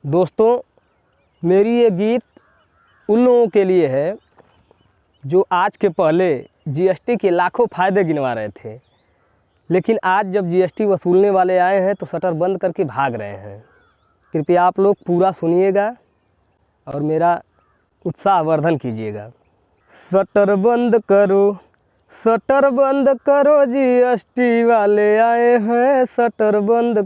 दोस्तों, मेरी ये गीत उन लोगों के लिए है जो आज के पहले जीएसटी के लाखों फ़ायदे गिनवा रहे थे, लेकिन आज जब जीएसटी वसूलने वाले आए हैं तो शटर बंद करके भाग रहे हैं। कृपया आप लोग पूरा सुनिएगा और मेरा उत्साहवर्धन कीजिएगा। शटर बंद करो, जीएसटी वाले आए हैं। शटर बंद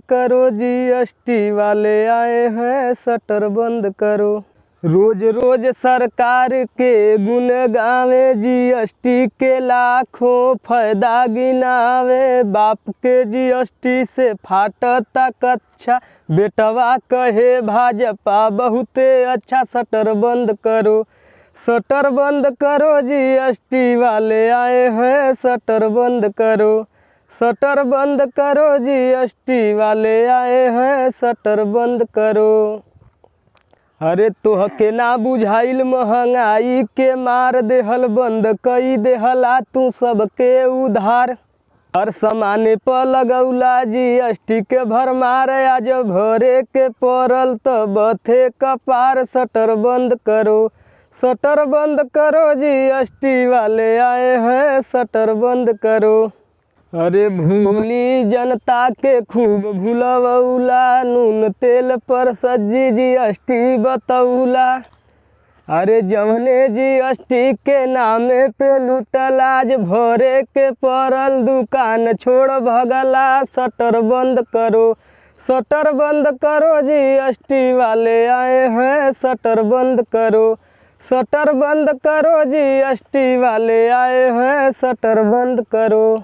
करो, जीएसटी वाले आए हैं। शटर बंद करो। रोज रोज सरकार के गुण गावे, जीएसटी के लाखों फायदा गिनावे। बाप के जीएसटी से फाटता कच्छा, बेटवा कहे भाजपा बहुते अच्छा। शटर बंद करो, जीएसटी वाले आए हैं। शटर बंद करो, जीएसटी वाले आए हैं। शटर बंद करो। अरे तोहके ना बुझाइल महंगाई के मार, देहल बंद कई देहला तू सबके उधार। हर सामाने पर लगौला जीएसटी के भरमार, आज भरे के पड़ल त बथे कपार। शटर बंद करो, जीएसटी वाले आए हैं। शटर बंद करो। अरे भूली जनता के खूब भूलवौला, नून तेल पर सज्जी जीएसटी बतौला। अरे जवने जीएसटी के नामे पे लूटल, आज भरे के पड़ल दुकान छोड़ भगला। शटर बंद करो, जीएसटी वाले आए हैं। शटर बंद करो, जीएसटी वाले आए हैं। शटर बंद करो।